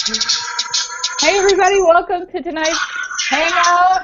Hey everybody, welcome to tonight's Hangout.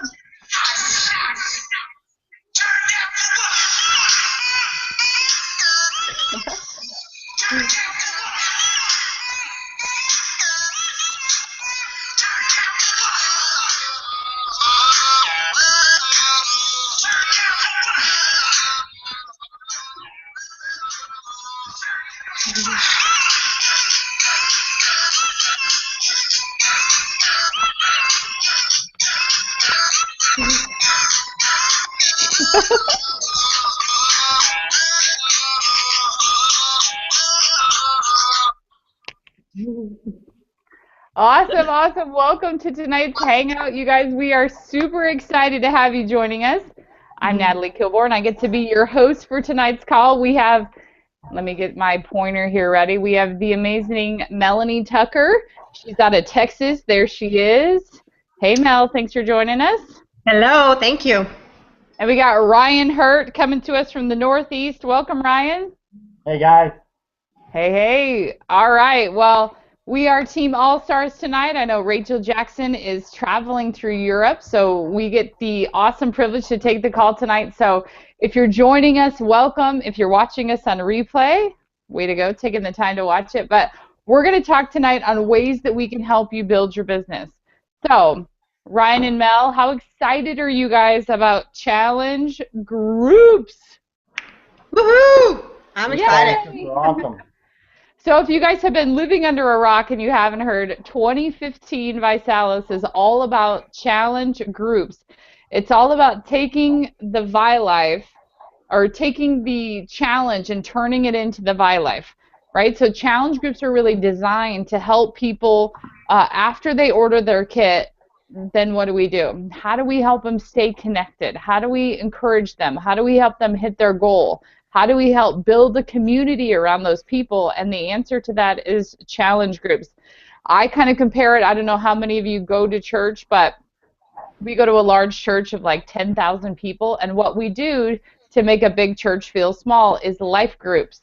Awesome. Welcome to tonight's Hangout. You guys, we are super excited to have you joining us. I'm Natalie Kilborn. I get to be your host for tonight's call. We have, let me get my pointer here ready. We have the amazing Melanie Tucker. She's out of Texas. There she is. Hey, Mel, thanks for joining us. Hello, thank you. And we got Ryan Hurt coming to us from the Northeast. Welcome, Ryan. Hey, guys. Hey. All right. Well, we are Team All-Stars tonight. I know Rachel Jackson is traveling through Europe, so we get the awesome privilege to take the call tonight. So if you're joining us, welcome. If you're watching us on replay, way to go, taking the time to watch it. But we're going to talk tonight on ways that we can help you build your business. So Ryan and Mel, how excited are you guys about challenge groups? Woohoo! I'm excited. Yay! Awesome. So if you guys have been living under a rock and you haven't heard, 2015 Visalis is all about challenge groups. It's all about taking the ViLife, or taking the challenge and turning it into the ViLife, right? So challenge groups are really designed to help people after they order their kit. Then what do? How do we help them stay connected? How do we encourage them? How do we help them hit their goal? How do we help build a community around those people? And the answer to that is challenge groups. I kind of compare it, I don't know how many of you go to church, but we go to a large church of like 10,000 people, and what we do to make a big church feel small is life groups.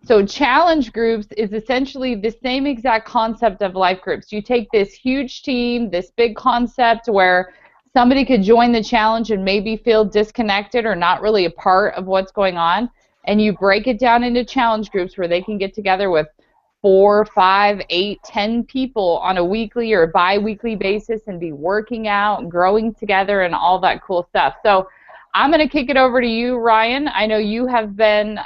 So challenge groups is essentially the same exact concept of life groups. You take this huge team, this big concept where somebody could join the challenge and maybe feel disconnected or not really a part of what's going on, and you break it down into challenge groups where they can get together with 4, 5, 8, 10 people on a weekly or bi-weekly basis and be working out and growing together and all that cool stuff. So I'm going to kick it over to you, Ryan. I know you have been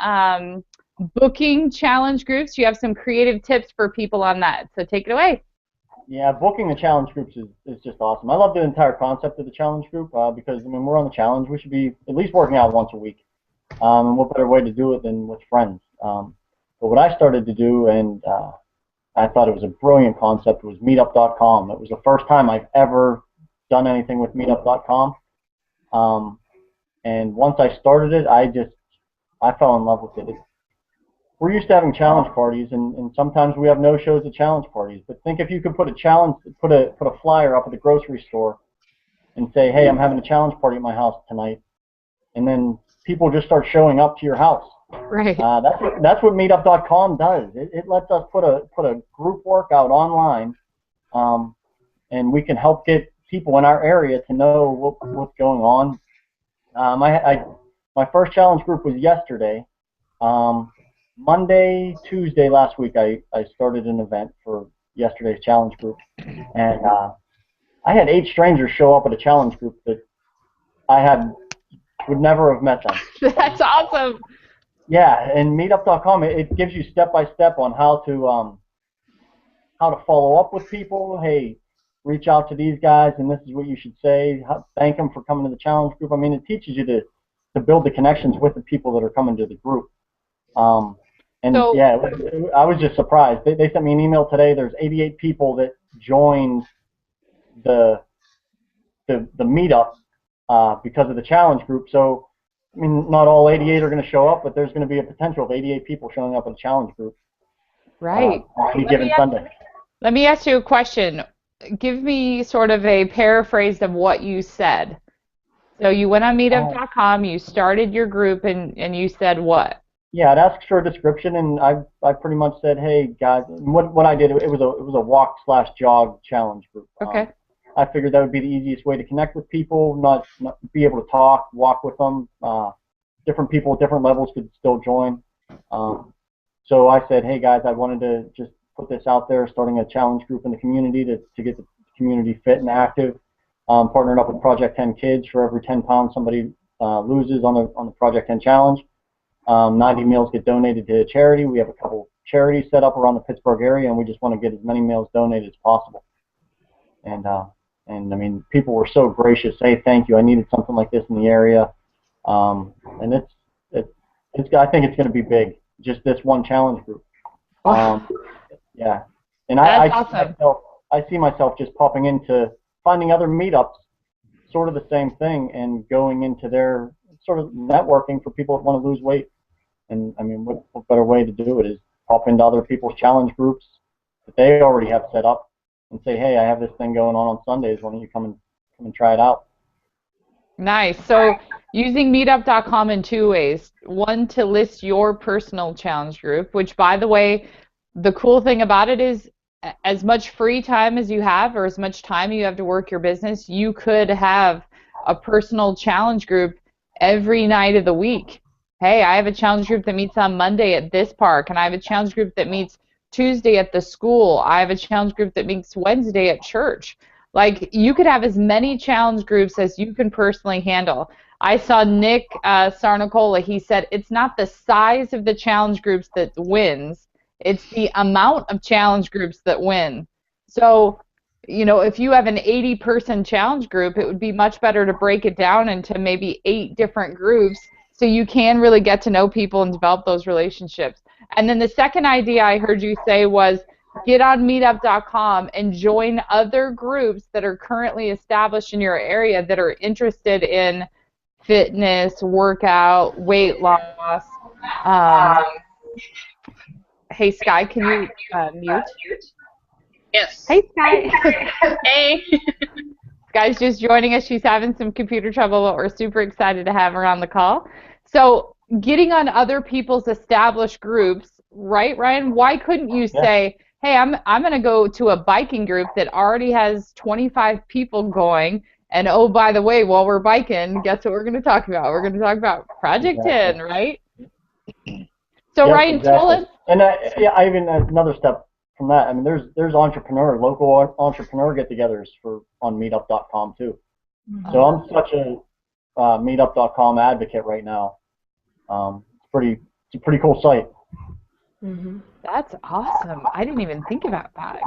booking challenge groups. You have some creative tips for people on that. So take it away. Yeah, booking the challenge groups is just awesome. I love the entire concept of the challenge group because, I mean, we're on the challenge. We should be at least working out once a week. And what better way to do it than with friends? But what I started to do, and I thought it was a brilliant concept, was meetup.com. It was the first time I've ever done anything with meetup.com. And once I started it, I fell in love with it. We're used to having challenge parties, and sometimes we have no-shows at challenge parties. But think if you could put a flyer up at the grocery store and say, hey, I'm having a challenge party at my house tonight, and then people just start showing up to your house. Right. That's what meetup.com does. It lets us put a group workout online, and we can help get people in our area to know what's going on. My first challenge group was yesterday. Monday, Tuesday last week, I started an event for yesterday's challenge group, and I had 8 strangers show up at a challenge group that I would never have met them. That's awesome. Yeah, and Meetup.com, it gives you step-by-step on how to follow up with people. Hey, reach out to these guys, and this is what you should say. Thank them for coming to the challenge group. I mean, it teaches you to build the connections with the people that are coming to the group. Yeah, I was just surprised. They sent me an email today. There's 88 people that joined the meetup because of the challenge group. So, I mean, not all 88 are going to show up, but there's going to be a potential of 88 people showing up at a challenge group. Right. Any given Sunday. Let me ask you a question. Give me sort of a paraphrase of what you said. So you went on meetup.com, you started your group, and you said what? Yeah, I'd ask for a description, and I pretty much said, hey guys, what I did, it was a walk/jog challenge group. Okay. I figured that would be the easiest way to connect with people, not be able to talk, walk with them. Different people at different levels could still join. So I said, hey guys, I wanted to just put this out there, starting a challenge group in the community to get the community fit and active. Partnered up with Project 10 Kids. For every 10 pounds somebody loses on the Project 10 challenge, 90 meals get donated to a charity. We have a couple charities set up around the Pittsburgh area, and we just want to get as many meals donated as possible. And I mean, people were so gracious. Hey, thank you. I needed something like this in the area. And I think it's going to be big. Just this one challenge group. Yeah. And I see myself just popping into finding other meetups, sort of the same thing, and going into their sort of networking for people that want to lose weight. And I mean, what better way to do it is pop into other people's challenge groups that they already have set up and say, hey, I have this thing going on Sundays. Why don't you come and try it out? Nice. So using meetup.com in two ways. One, to list your personal challenge group, which, by the way, the cool thing about it is as much free time as you have, or as much time you have to work your business, you could have a personal challenge group every night of the week. Hey, I have a challenge group that meets on Monday at this park, and I have a challenge group that meets Tuesday at the school. I have a challenge group that meets Wednesday at church. Like, you could have as many challenge groups as you can personally handle. I saw Nick Sarnicola. He said it's not the size of the challenge groups that wins, it's the amount of challenge groups that win. So, you know, if you have an 80-person challenge group, it would be much better to break it down into maybe 8 different groups so you can really get to know people and develop those relationships. And then the second idea I heard you say was get on meetup.com and join other groups that are currently established in your area that are interested in fitness, workout, weight loss. Hey, Sky, can you mute? Yes. Hey, Sky. Hey. Sky's just joining us. She's having some computer trouble, but we're super excited to have her on the call. So getting on other people's established groups, right, Ryan? Why couldn't you say, hey, I'm going to go to a biking group that already has 25 people going, and oh, by the way, while we're biking, guess what we're going to talk about? We're going to talk about Project 10, right? So, Ryan, tell us. And I even another step from that. I mean, there's local entrepreneur get-togethers on Meetup.com too. Mm-hmm. So I'm such a Meetup.com advocate right now. It's a pretty cool site. Mm-hmm. That's awesome. I didn't even think about that.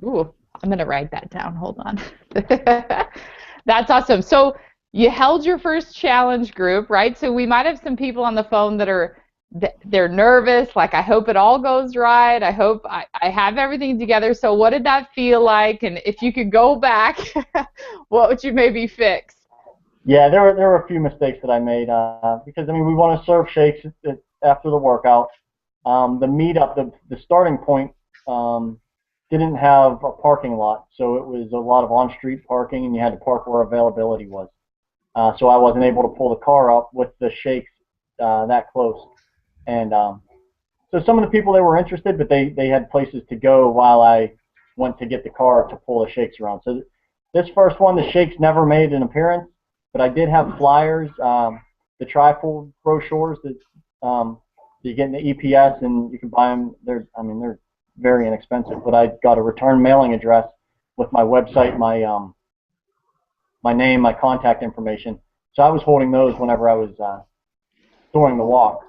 Ooh, I'm gonna write that down. Hold on. That's awesome. So you held your first challenge group, right? So we might have some people on the phone that they're nervous, like, I hope it all goes right. I hope I have everything together. So what did that feel like? And if you could go back, what would you maybe fix? Yeah, there were a few mistakes that I made because, I mean, we want to serve shakes after the workout. The meetup, the starting point didn't have a parking lot, so it was a lot of on-street parking, and you had to park where availability was. So I wasn't able to pull the car up with the shakes that close. And so some of the people, they were interested, but they had places to go while I went to get the car to pull the shakes around. So this first one, the shakes never made an appearance, but I did have flyers, the trifold brochures that you get in the EPS, and you can buy them. They're very inexpensive, but I got a return mailing address with my website, my name, my contact information. So I was holding those whenever I was during the walk,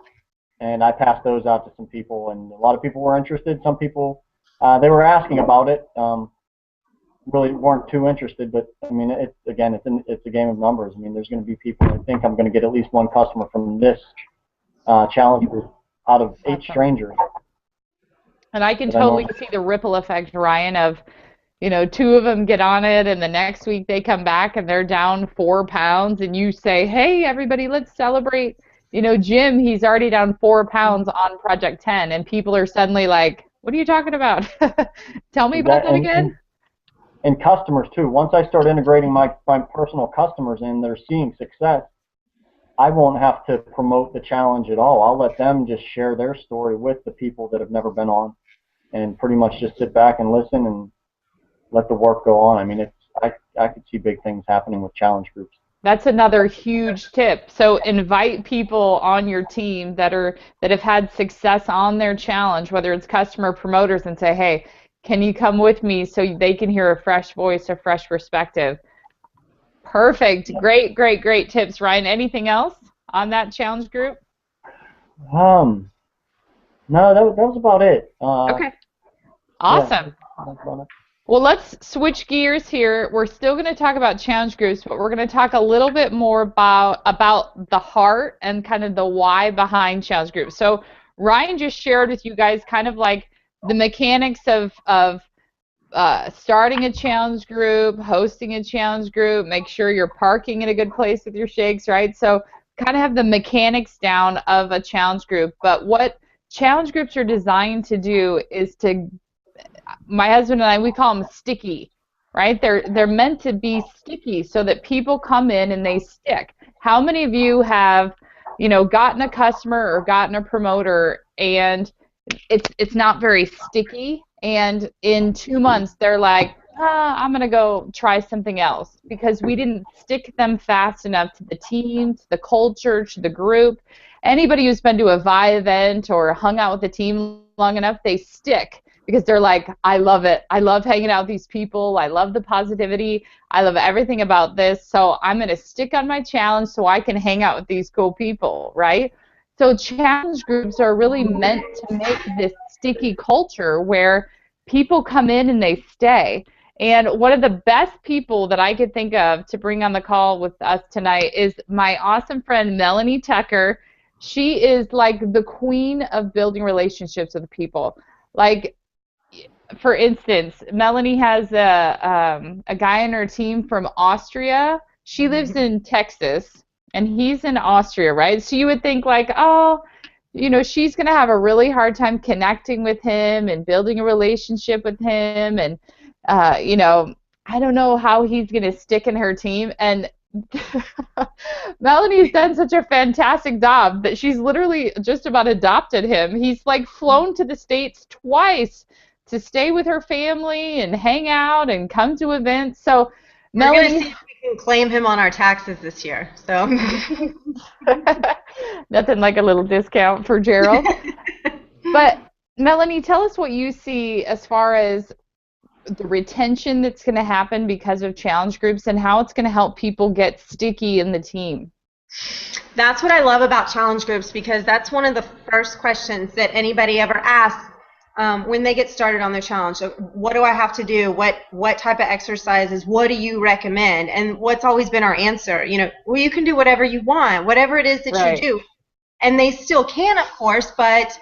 and I passed those out to some people, and a lot of people were interested. Some people, they were asking about it, really weren't too interested, but I mean, it's a game of numbers. I mean, there's going to be people that think I'm going to get at least one customer from this challenge group out of 8 strangers. And I can totally see the ripple effect, Ryan, of, 2 of them get on it, and the next week they come back and they're down 4 pounds, and you say, hey, everybody, let's celebrate. Jim, he's already down 4 pounds on Project 10, and people are suddenly like, what are you talking about? Tell me about that again. And customers, too. Once I start integrating my personal customers in, they're seeing success, I won't have to promote the challenge at all. I'll let them just share their story with the people that have never been on, and pretty much just sit back and listen and let the work go on. I mean, I could see big things happening with challenge groups. That's another huge tip. So invite people on your team that have had success on their challenge, whether it's customer promoters, and say, hey, can you come with me so they can hear a fresh voice, a fresh perspective? Perfect. Great, great, great tips, Ryan. Anything else on that challenge group? No, that was about it. Okay. Awesome. Yeah, that's about it. Well, let's switch gears here. We're still going to talk about challenge groups, but we're going to talk a little bit more about the heart and kind of the why behind challenge groups. So Ryan just shared with you guys kind of like the mechanics of starting a challenge group, hosting a challenge group, make sure you're parking in a good place with your shakes, right? So kind of have the mechanics down of a challenge group. But what challenge groups are designed to do is to, my husband and I, we call them sticky, right? They're meant to be sticky so that people come in and they stick. How many of you have, gotten a customer or gotten a promoter and it's not very sticky, and in 2 months they're like, I'm going to go try something else because we didn't stick them fast enough to the team, to the culture, to the group. Anybody who's been to a Vi event or hung out with the team long enough, they stick because they're like, I love it. I love hanging out with these people. I love the positivity. I love everything about this. So I'm going to stick on my challenge so I can hang out with these cool people, right? So challenge groups are really meant to make this sticky culture where people come in and they stay. And one of the best people that I could think of to bring on the call with us tonight is my awesome friend Melanie Tucker. She is like the queen of building relationships with people. Like, for instance, Melanie has a guy on her team from Austria. She lives in Texas, and he's in Austria, right? So you would think like, oh, she's going to have a really hard time connecting with him and building a relationship with him. And, I don't know how he's going to stick in her team. And Melanie's done such a fantastic job that she's literally just about adopted him. He's like flown to the States twice to stay with her family and hang out and come to events. So We're Melanie, going to see if we can claim him on our taxes this year. So nothing like a little discount for Gerald. But Melanie, tell us what you see as far as the retention that's going to happen because of challenge groups and how it's going to help people get sticky in the team. that's what I love about challenge groups, because that's one of the first questions that anybody ever asks when they get started on their challenge. So what do I have to do? What type of exercises? What do you recommend? And what's always been our answer? Well, you can do whatever you want, whatever it is that Right. you do. And they still can, of course, but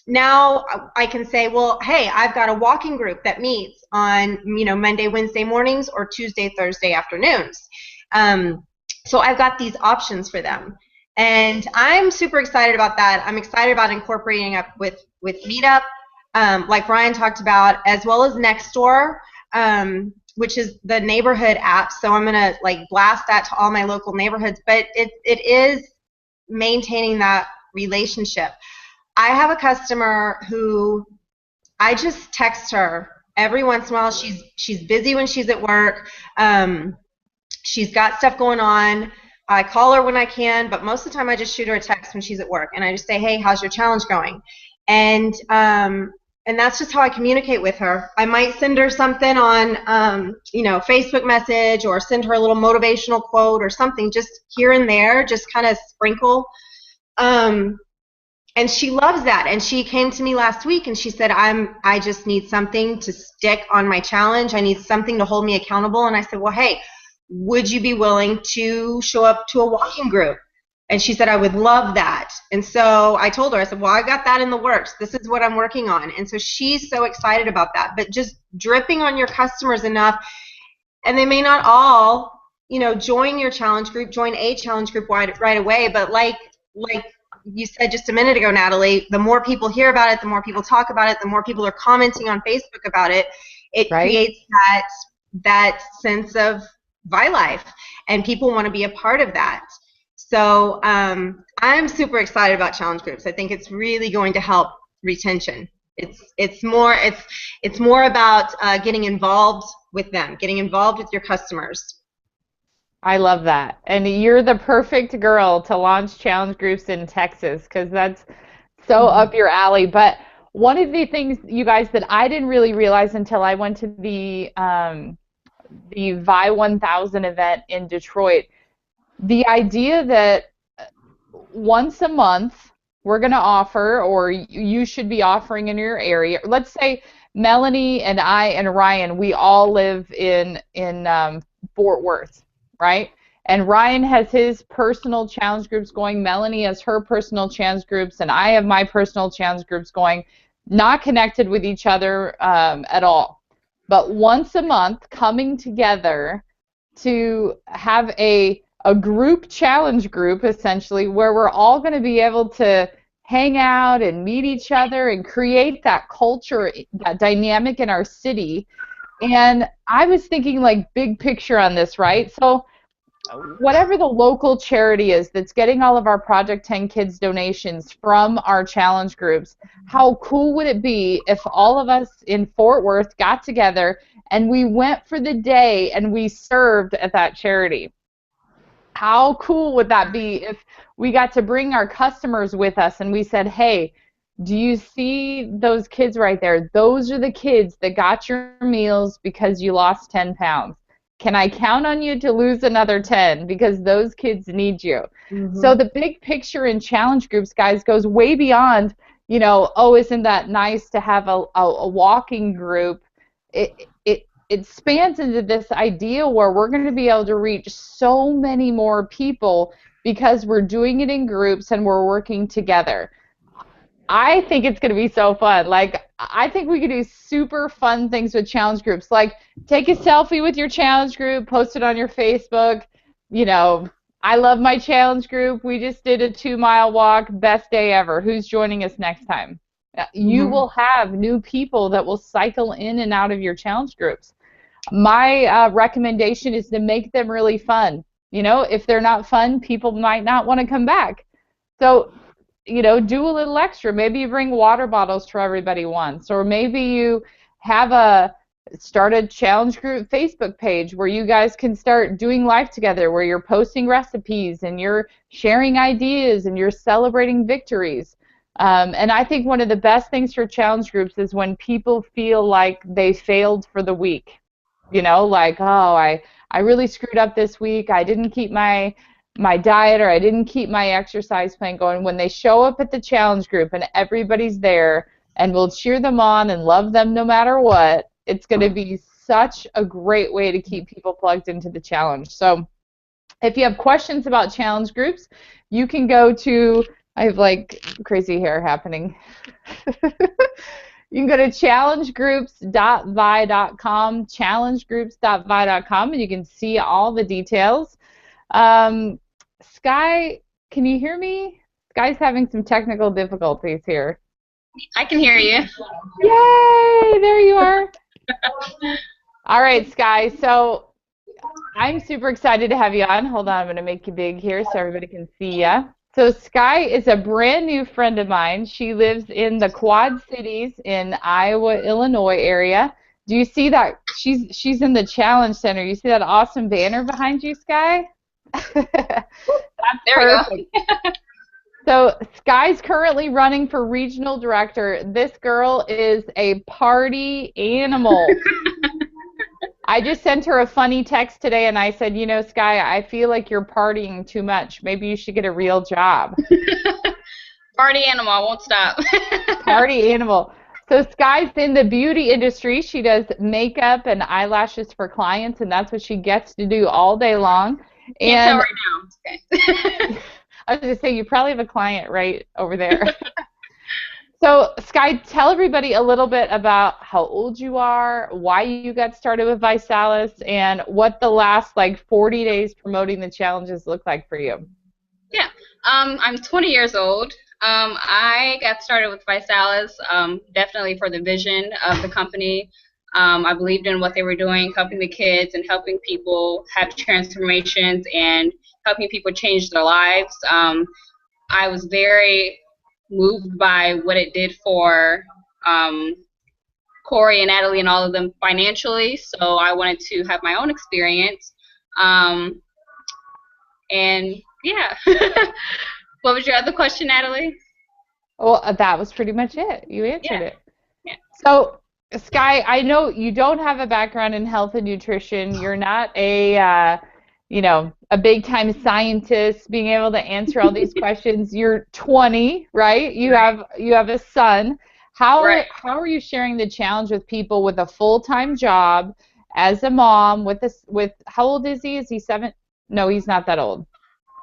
now I can say, well, hey, I've got a walking group that meets on, Monday, Wednesday mornings or Tuesday, Thursday afternoons. So I've got these options for them. And I'm super excited about that. I'm excited about incorporating up with Meetup, like Ryan talked about, as well as Nextdoor, which is the neighborhood app. So I'm going to blast that to all my local neighborhoods. But it is maintaining that relationship. I have a customer who I just text her every once in a while. She's busy when she's at work. She's got stuff going on. I call her when I can, but most of the time I just shoot her a text when she's at work, and I just say, hey, how's your challenge going? And that's just how I communicate with her. I might send her something on, Facebook message, or send her a little motivational quote or something, just here and there, just kind of sprinkle. And she loves that. And she came to me last week and she said, I just need something to stick on my challenge. I need something to hold me accountable. And I said, well, hey, would you be willing to show up to a walking group? And she said, I would love that. And so I told her, I said, well, I got that in the works. This is what I'm working on. And so she's so excited about that. But just dripping on your customers enough, and they may not all, join your challenge group, join a challenge group right away. But like you said just a minute ago, Natalie, the more people hear about it, the more people talk about it, the more people are commenting on Facebook about it, it Right. creates that sense of Vi life, and people want to be a part of that. So I'm super excited about challenge groups. I think it's really going to help retention. It's more about getting involved with them, getting involved with your customers. I love that. And you're the perfect girl to launch challenge groups in Texas because that's so up your alley. But one of the things, you guys, that I didn't really realize until I went to the Vi 1000 event in Detroit, the idea that once a month we're going to offer, or you should be offering in your area. Let's say Melanie and I and Ryan, we all live in Fort Worth, right? And Ryan has his personal challenge groups going, Melanie has her personal challenge groups, and I have my personal challenge groups going, not connected with each other at all. But once a month, coming together to have a group challenge group, essentially, where we're all going to be able to hang out and meet each other and create that culture, that dynamic in our city. And I was thinking, like, big picture on this, right? So whatever the local charity is that's getting all of our Project 10 Kids donations from our challenge groups, how cool would it be if all of us in Fort Worth got together and we went for the day and we served at that charity? How cool would that be if we got to bring our customers with us and we said, hey, do you see those kids right there? Those are the kids that got your meals because you lost 10 pounds. Can I count on you to lose another 10 because those kids need you? So the big picture in challenge groups, guys, goes way beyond, oh, isn't that nice to have a walking group? It spans into this idea where we're going to be able to reach so many more people because we're doing it in groups and we're working together. I think it's going to be so fun. Like, I think we could do super fun things with challenge groups. Like, take a selfie with your challenge group, post it on your Facebook. I love my challenge group. We just did a 2-mile walk. Best day ever. Who's joining us next time? You will have new people that will cycle in and out of your challenge groups. My recommendation is to make them really fun. If they're not fun, people might not want to come back. So, do a little extra. Maybe you bring water bottles for everybody once, or maybe you have start a challenge group Facebook page where you guys can start doing life together, where you're posting recipes and you're sharing ideas and you're celebrating victories. And I think one of the best things for challenge groups is when people feel like they failed for the week. Like, oh, I really screwed up this week. I didn't keep my diet, or I didn't keep my exercise plan going. When they show up at the challenge group and everybody's there and we'll cheer them on and love them no matter what, it's going to be such a great way to keep people plugged into the challenge. So if you have questions about challenge groups, you can go to, I have like crazy hair happening. You can go to challengegroups.vi.com, challengegroups.vi.com, and you can see all the details. Sky, can you hear me? Sky's having some technical difficulties here. I can hear you. Yay! There you are. All right, Sky. So I'm super excited to have you on. Hold on, I'm going to make you big here so everybody can see you. So Sky is a brand new friend of mine. She lives in the Quad Cities in Iowa, Illinois area. Do you see that? She's in the Challenge Center. You see that awesome banner behind you, Sky? That's there perfect. We go. So Sky's currently running for regional director. This girl is a party animal. I just sent her a funny text today, and I said, Sky, I feel like you're partying too much. Maybe you should get a real job. Party animal, I won't stop. Party animal. So Sky's in the beauty industry. She does makeup and eyelashes for clients, and that's what she gets to do all day long. Can't tell right now. Okay. I was going to say, you probably have a client right over there. So, Sky, tell everybody a little bit about how old you are, why you got started with Visalis, and what the last 40 days promoting the challenges look like for you. Yeah, I'm 20 years old. I got started with Visalis definitely for the vision of the company. I believed in what they were doing, helping the kids and helping people have transformations and helping people change their lives. I was very moved by what it did for Corey and Natalie and all of them financially, so I wanted to have my own experience. And yeah. What was your other question, Natalie? Well, that was pretty much it. You answered it. Yeah. So, Sky, I know you don't have a background in health and nutrition. You're not a big time scientist being able to answer all these questions. You're 20, right? You have a son. How are you sharing the challenge with people with a full-time job as a mom with how old is he? Is he 7? No, he's not that old.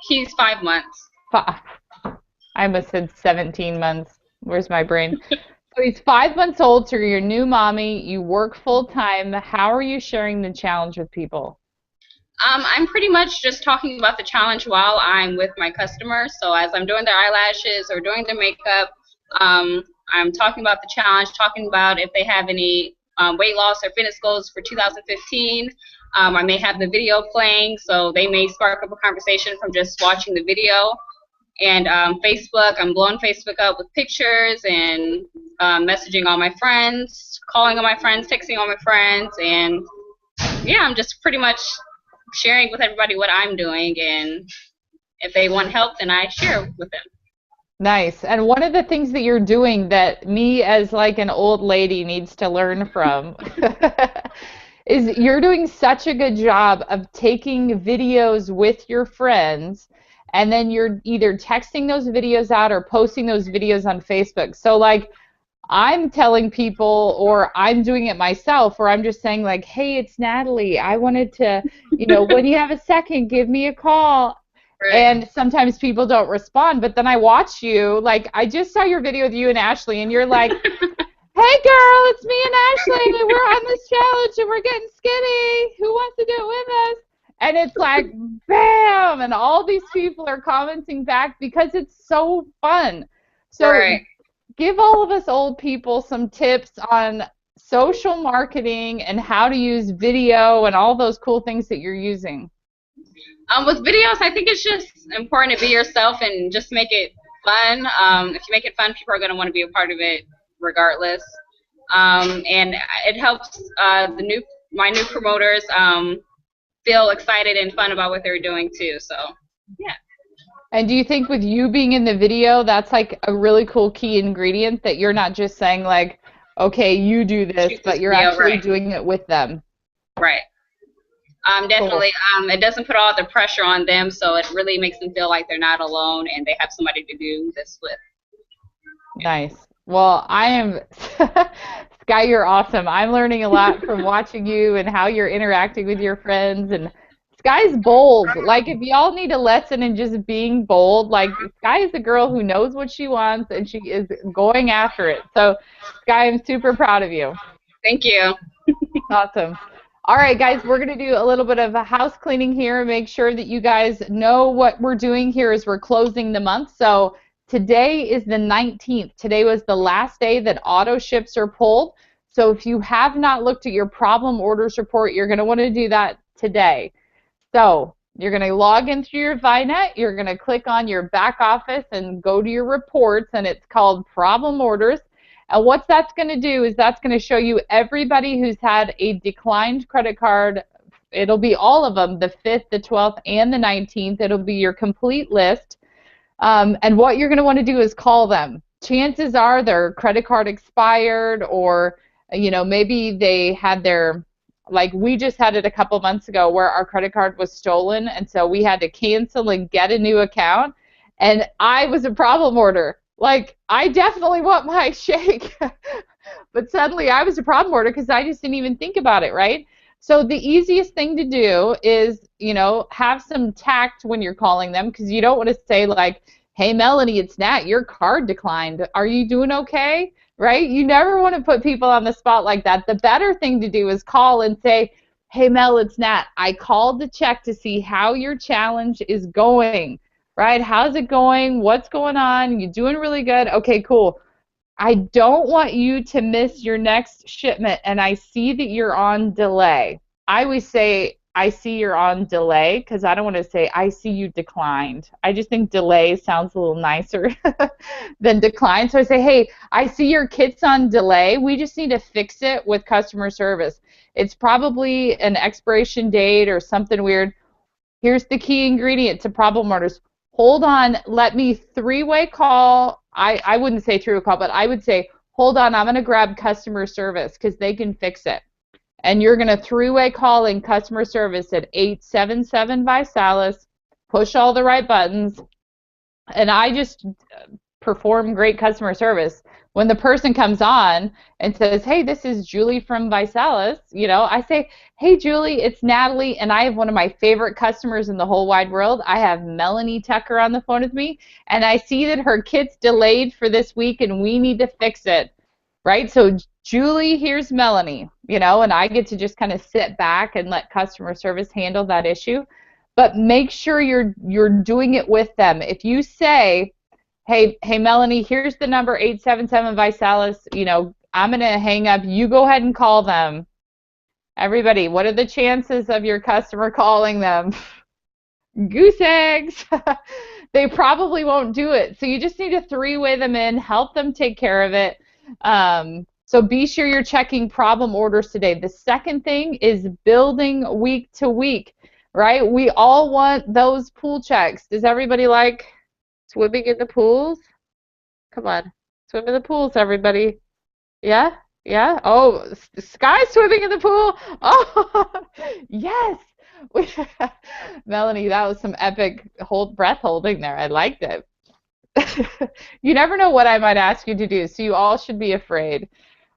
He's 5 months. I almost said 17 months. Where's my brain? So he's 5 months old, so you're your new mommy. You work full-time. How are you sharing the challenge with people? I'm pretty much just talking about the challenge while I'm with my customers. So as I'm doing their eyelashes or doing their makeup, I'm talking about the challenge, talking about if they have any weight loss or fitness goals for 2015. I may have the video playing, so they may spark up a conversation from just watching the video. And Facebook, I'm blowing Facebook up with pictures and messaging all my friends, calling all my friends, texting all my friends, and yeah, I'm just pretty much sharing with everybody what I'm doing, and if they want help, then I share with them. Nice. And one of the things that you're doing that me as like an old lady needs to learn from is you're doing such a good job of taking videos with your friends, and then you're either texting those videos out or posting those videos on Facebook. So like I'm telling people, or I'm doing it myself, or I'm just saying like, hey, it's Natalie. I wanted to, when you have a second, give me a call. Right. And sometimes people don't respond, but then I watch you. Like, I just saw your video with you and Ashley, and you're like, hey, girl, it's me and Ashley. We're on this challenge, and we're getting skinny. Who wants to do it with us? And it's like, bam, and all these people are commenting back because it's so fun. So right. Give all of us old people some tips on social marketing and how to use video and all those cool things that you're using. With videos, I think it's just important to be yourself and just make it fun. If you make it fun, people are going to want to be a part of it regardless. And it helps my new promoters feel excited and fun about what they're doing too. So, yeah. And do you think with you being in the video, that's like a really cool key ingredient, that you're not just saying like, okay, you do this, but you're actually doing it with them? Right. Definitely. Cool. It doesn't put all the pressure on them, so it really makes them feel like they're not alone and they have somebody to do this with. Nice. Well, I am, Sky, you're awesome. I'm learning a lot from watching you and how you're interacting with your friends. And Sky's bold. Like, if y'all need a lesson in just being bold, like, Sky is a girl who knows what she wants and she is going after it. So, Sky, I'm super proud of you. Thank you. Awesome. All right, guys, we're going to do a little bit of a house cleaning here. Make sure that you guys know what we're doing here as we're closing the month. So today is the 19th. Today was the last day that auto ships are pulled. So if you have not looked at your problem orders report, you're going to want to do that today. So you're going to log in through your ViNet. You're going to click on your back office and go to your reports, and it's called problem orders. And what that's going to do is that's going to show you everybody who's had a declined credit card. It'll be all of them, the 5th, the 12th, and the 19th. It'll be your complete list. And what you're going to want to do is call them. Chances are their credit card expired, or maybe they had their, like we just had it a couple months ago where our credit card was stolen, and so we had to cancel and get a new account. And I was a problem order. Like, I definitely want my shake, but suddenly I was a problem order because I just didn't even think about it, right? So the easiest thing to do is, have some tact when you're calling them, because you don't want to say like, hey, Melanie, it's Nat, your card declined. Are you doing okay? Right? You never want to put people on the spot like that. The better thing to do is call and say, hey, Mel, it's Nat. I called to check to see how your challenge is going. Right? How's it going? What's going on? You doing really good? Okay, cool. I don't want you to miss your next shipment, and I see that you're on delay. I always say I see you're on delay, because I don't want to say I see you declined. I just think delay sounds a little nicer than decline. So I say, hey, I see your kit's on delay. We just need to fix it with customer service. It's probably an expiration date or something weird. Here's the key ingredient to problem orders. Hold on, let me three-way call. I wouldn't say three-way call, but I would say, hold on, I'm going to grab customer service because they can fix it. And you're going to three-way call in customer service at 877 Visalis, push all the right buttons, and I just perform great customer service. When the person comes on and says, hey, this is Julie from Visalis, you know, I say, hey, Julie, it's Natalie, and I have one of my favorite customers in the whole wide world. I have Melanie Tucker on the phone with me, and I see that her kit's delayed for this week, and we need to fix it, right? So, Julie, here's Melanie, you know, and I get to just kind of sit back and let customer service handle that issue. But make sure you're doing it with them. If you say, hey, Melanie, here's the number 877 Visalis, you know, I'm going to hang up. You go ahead and call them. Everybody, what are the chances of your customer calling them? Goose eggs. They probably won't do it. So you just need to three-way them in, help them take care of it. So be sure you're checking problem orders today. The second thing is building week to week, right? We all want those pool checks. Does everybody like swimming in the pools? Come on. Swim in the pools, everybody. Yeah? Yeah? Oh, Sky's swimming in the pool. Oh, yes. Melanie, that was some epic breath holding there. I liked it. You never know what I might ask you to do, so you all should be afraid.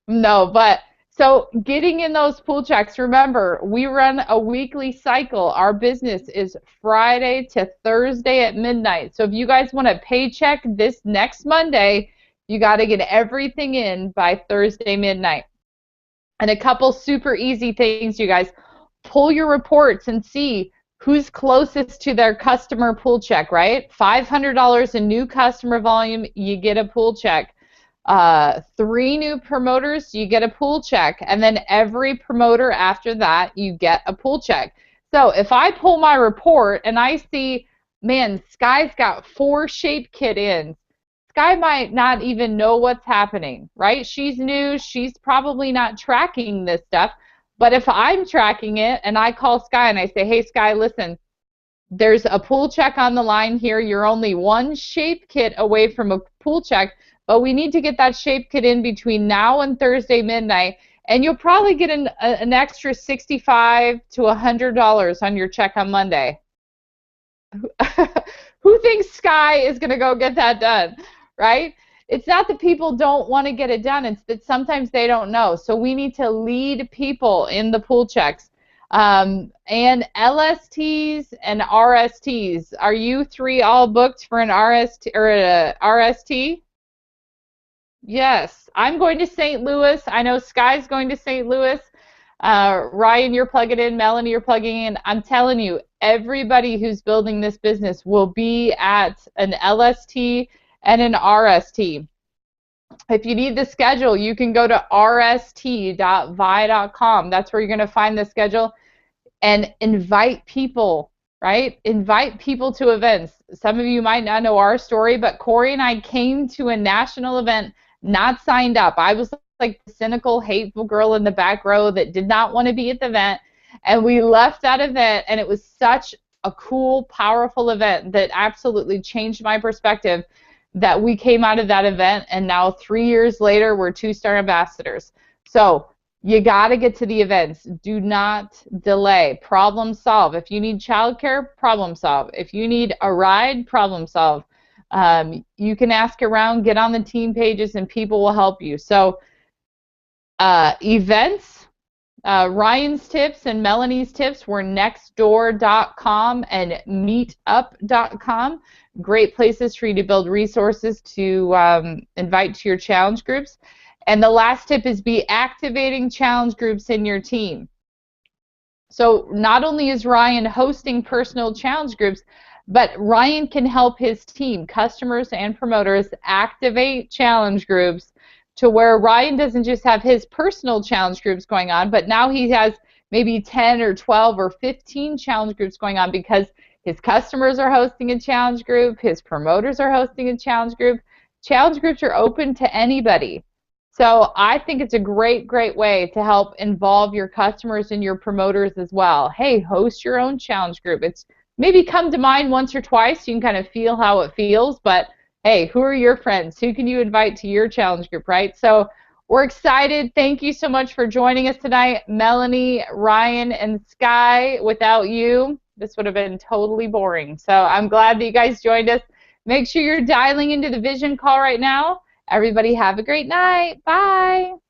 No, but so getting in those pool checks, remember, we run a weekly cycle. Our business is Friday to Thursday at midnight. So if you guys want a paycheck this next Monday, you got to get everything in by Thursday midnight. And a couple super easy things, you guys. Pull your reports and see who's closest to their customer pool check, right? $500 in new customer volume, you get a pool check. 3 new promoters, you get a pool check, and then every promoter after that, you get a pool check. So if I pull my report and I see, man, Sky's got 4 shape kit ins, Sky might not even know what's happening, right? She's new, she's probably not tracking this stuff, but if I'm tracking it and I call Sky and I say, hey, Sky, listen, there's a pool check on the line here, you're only 1 shape kit away from a pool check, but we need to get that shape kit in between now and Thursday midnight, and you'll probably get an extra $65 to $100 on your check on Monday. Who thinks Sky is going to go get that done, right? It's not that people don't want to get it done. It's that sometimes they don't know. So we need to lead people in the pool checks. And LSTs and RSTs. Are you 3 all booked for an RST or a RST? Yes, I'm going to St. Louis. I know Sky's going to St. Louis. Ryan, you're plugging in. Melanie, you're plugging in. I'm telling you, everybody who's building this business will be at an LST and an RST. If you need the schedule, you can go to rst.vi.com. That's where you're going to find the schedule, and invite people, right? Invite people to events. Some of you might not know our story, but Corey and I came to a national event not signed up. I was like the cynical, hateful girl in the back row that did not want to be at the event, and we left that event, and it was such a cool, powerful event that absolutely changed my perspective, that we came out of that event, and now 3 years later, we're 2-star ambassadors. So you got to get to the events. Do not delay. Problem solve. If you need childcare, problem solve. If you need a ride, problem solve. You can ask around, get on the team pages, and people will help you. So events, Ryan's tips and Melanie's tips were nextdoor.com and meetup.com. Great places for you to build resources to invite to your challenge groups. And the last tip is be activating challenge groups in your team. So not only is Ryan hosting personal challenge groups, but Ryan can help his team, customers and promoters, activate challenge groups to where Ryan doesn't just have his personal challenge groups going on, but now he has maybe 10 or 12 or 15 challenge groups going on because his customers are hosting a challenge group, his promoters are hosting a challenge group. Challenge groups are open to anybody. So I think it's a great, great way to help involve your customers and your promoters as well. Hey, host your own challenge group. It's maybe come to mind once or twice. So you can kind of feel how it feels, but hey, who are your friends? Who can you invite to your challenge group, right? So we're excited. Thank you so much for joining us tonight, Melanie, Ryan, and Sky. Without you, this would have been totally boring. So I'm glad that you guys joined us. Make sure you're dialing into the vision call right now. Everybody have a great night. Bye.